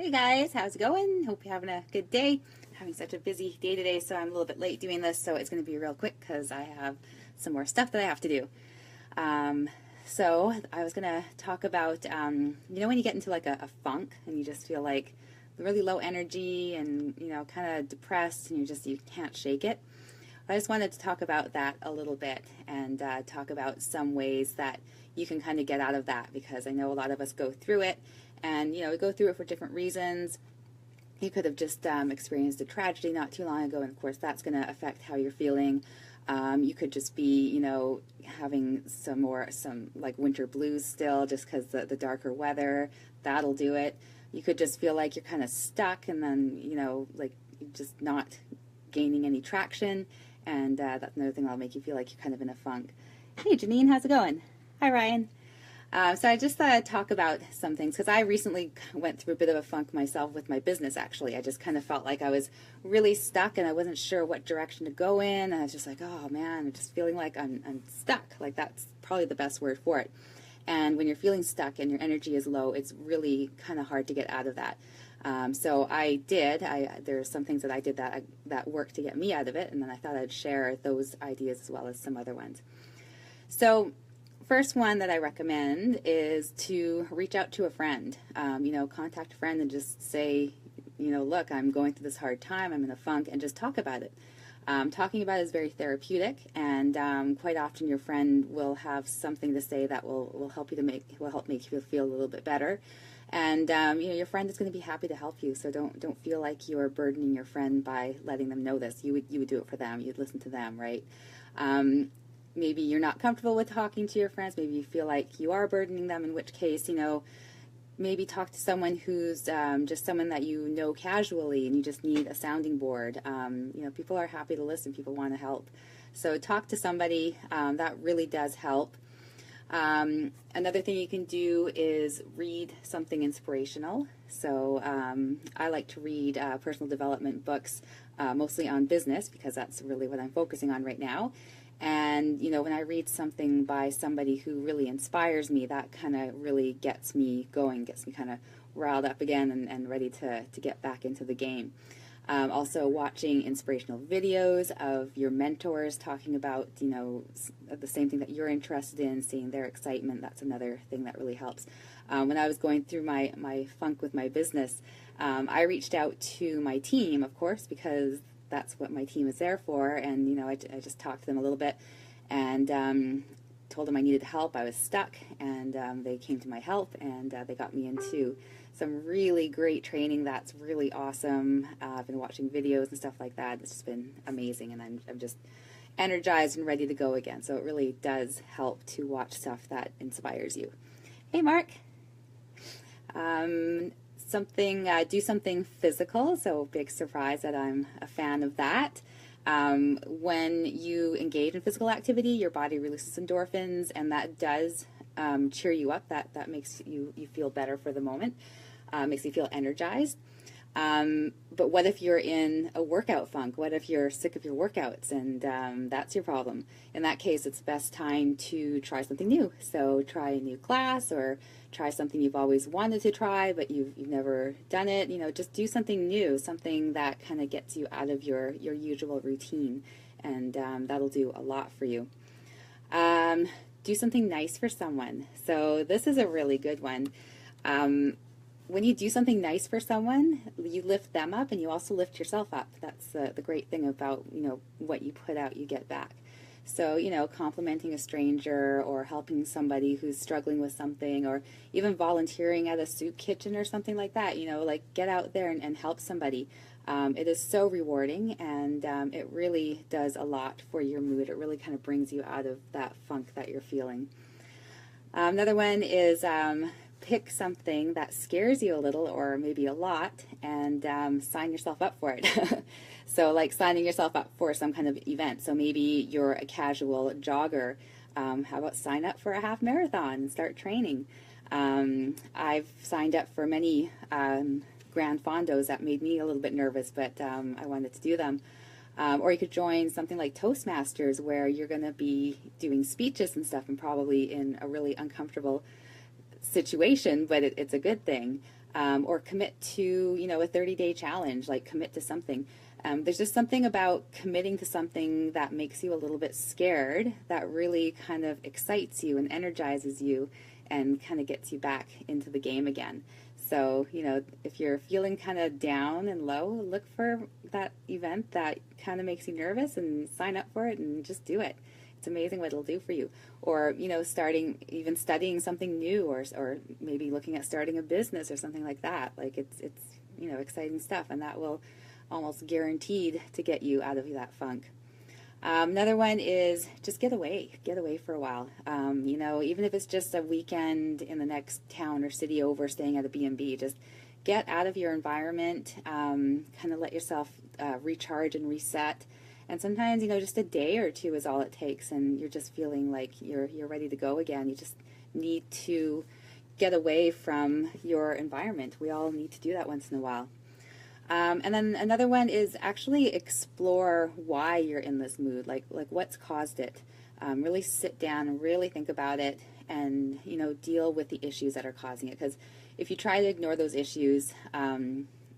Hey guys, how's it going? Hope you're having a good day. I'm having such a busy day today, so I'm a little bit late doing this, so it's going to be real quick because I have some more stuff that I have to do. Um, so I was going to talk about, when you get into like a funk and you just feel like really low energy and, kind of depressed and you can't shake it. I just wanted to talk about that a little bit and talk about some ways that you can kind of get out of that, because I know a lot of us go through it, and we go through it for different reasons. You could have just experienced a tragedy not too long ago, and of course that's going to affect how you're feeling. You could just be, having some like winter blues still, just because the darker weather, that'll do it. You could just feel like you're kind of stuck, and then, like you're just not gaining any traction, and that's another thing that'll make you feel like you're kind of in a funk. Hey Janine, how's it going? Hi Ryan. So I just thought I'd talk about some things, because I recently went through a bit of a funk myself with my business, actually. I just kind of felt like I was really stuck and I wasn't sure what direction to go in. And I was just like, oh man, I'm just feeling like I'm stuck. Like, that's probably the best word for it. And when you're feeling stuck and your energy is low, it's really kind of hard to get out of that. So there's some things that I did that worked to get me out of it, and then I thought I'd share those ideas as well as some other ones. So first one that I recommend is to reach out to a friend. Contact a friend and just say, look, I'm going through this hard time, I'm in a funk, and just talk about it. Talking about it is very therapeutic, and quite often your friend will have something to say that will help make you feel a little bit better. And your friend is going to be happy to help you, so don't feel like you're burdening your friend by letting them know this. You would do it for them. You'd listen to them, right? Maybe you're not comfortable with talking to your friends. Maybe you feel like you are burdening them, in which case, maybe talk to someone who's just someone that you know casually, and you just need a sounding board. People are happy to listen. People want to help. So talk to somebody. That really does help. Another thing you can do is read something inspirational. So I like to read personal development books, mostly on business, because that's really what I'm focusing on right now. And, when I read something by somebody who really inspires me, that kind of really gets me going, gets me kind of riled up again and ready to get back into the game. Also watching inspirational videos of your mentors talking about, the same thing that you're interested in, seeing their excitement. That's another thing that really helps. When I was going through my funk with my business, I reached out to my team, of course, because that's what my team is there for. And, I just talked to them a little bit and told them I needed help. I was stuck, and they came to my help, and they got me into some really great training that's really awesome. I've been watching videos and stuff like that. It's just been amazing, and I'm just energized and ready to go again. So it really does help to watch stuff that inspires you. Hey, Mark. Do something physical. So big surprise that I'm a fan of that. When you engage in physical activity, your body releases endorphins, and that does cheer you up. That makes you feel better for the moment. Makes you feel energized. But what if you're in a workout funk? What if you're sick of your workouts and that's your problem? In that case, it's the best time to try something new. So try a new class, or try something you've always wanted to try but you've never done it. Just do something new, something that kind of gets you out of your usual routine, and that'll do a lot for you. Do something nice for someone. So this is a really good one. When you do something nice for someone, you lift them up and you also lift yourself up. That's the great thing about, what you put out, you get back. So, complimenting a stranger, or helping somebody who's struggling with something, or even volunteering at a soup kitchen or something like that, like get out there and help somebody. It is so rewarding, and it really does a lot for your mood. It really kind of brings you out of that funk that you're feeling. Another one is pick something that scares you a little, or maybe a lot, and sign yourself up for it. So like signing yourself up for some kind of event. So maybe you're a casual jogger. How about sign up for a half marathon and start training? I've signed up for many Grand Fondos that made me a little bit nervous, but I wanted to do them. Or you could join something like Toastmasters, where you're going to be doing speeches and stuff, and probably in a really uncomfortable situation, but it's a good thing. or commit to, a 30-day challenge, like commit to something. There's just something about committing to something that makes you a little bit scared that really kind of excites you and energizes you and kind of gets you back into the game again. So, if you're feeling kind of down and low, look for that event that kind of makes you nervous and sign up for it and just do it. It's amazing what it'll do for you. Or, even studying something new, or maybe looking at starting a business or something like that. Like it's exciting stuff, and that will almost guaranteed to get you out of that funk. Another one is just get away for a while. Even if it's just a weekend in the next town or city over, staying at a B&B, just get out of your environment, kind of let yourself recharge and reset. And sometimes, just a day or two is all it takes, and you're just feeling like you're ready to go again. You just need to get away from your environment. We all need to do that once in a while. And then another one is actually explore why you're in this mood, like what's caused it. Really sit down and really think about it, and deal with the issues that are causing it. Because if you try to ignore those issues,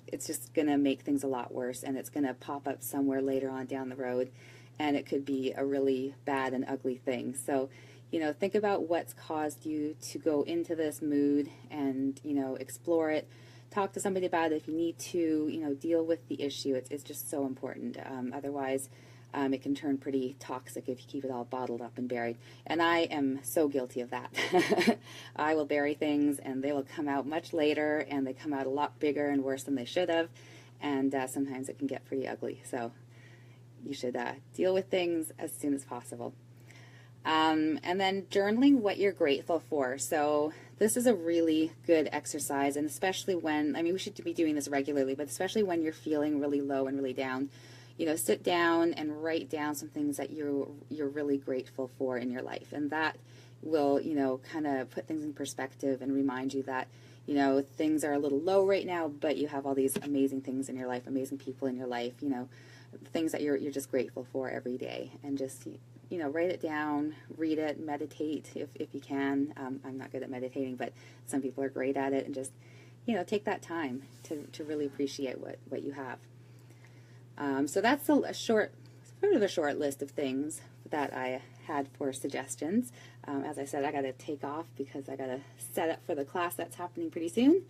it's just going to make things a lot worse, and it's going to pop up somewhere later on down the road, and it could be a really bad and ugly thing. So, think about what's caused you to go into this mood, and explore it. Talk to somebody about it if you need to, deal with the issue. It's just so important. Otherwise, it can turn pretty toxic if you keep it all bottled up and buried. And I am so guilty of that. I will bury things, and they will come out much later, and they come out a lot bigger and worse than they should have. And sometimes it can get pretty ugly. So you should deal with things as soon as possible. And then journaling what you're grateful for. So this is a really good exercise, and especially when, we should be doing this regularly, but especially when you're feeling really low and really down, sit down and write down some things that you're really grateful for in your life. And that will, kind of put things in perspective and remind you that, things are a little low right now, but you have all these amazing things in your life, amazing people in your life, things that you're just grateful for every day. And just write it down, read it, meditate if you can. I'm not good at meditating, but some people are great at it, and just, take that time to really appreciate what you have. So that's a short list of things that I had for suggestions. As I said, I got to take off because I got to set up for the class that's happening pretty soon.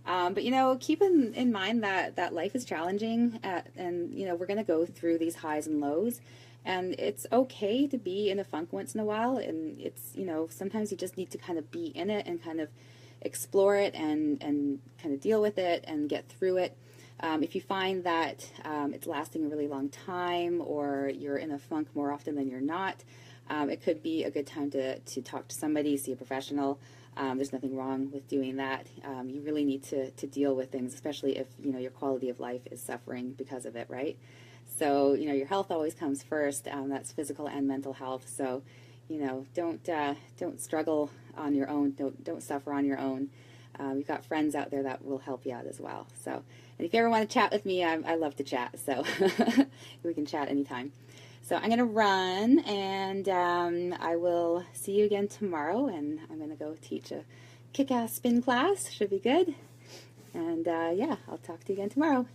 But keep in mind that life is challenging, and we're going to go through these highs and lows. And it's okay to be in a funk once in a while, and it's, sometimes you just need to kind of be in it and kind of explore it and kind of deal with it and get through it. If you find that it's lasting a really long time, or you're in a funk more often than you're not, it could be a good time to talk to somebody, see a professional. There's nothing wrong with doing that. You really need to deal with things, especially if, your quality of life is suffering because of it, right? So, your health always comes first. That's physical and mental health. So, don't struggle on your own. Don't suffer on your own. You've got friends out there that will help you out as well. So, and if you ever want to chat with me, I love to chat. So we can chat anytime. So I'm going to run, and I will see you again tomorrow. And I'm going to go teach a kick-ass spin class. Should be good. And yeah, I'll talk to you again tomorrow.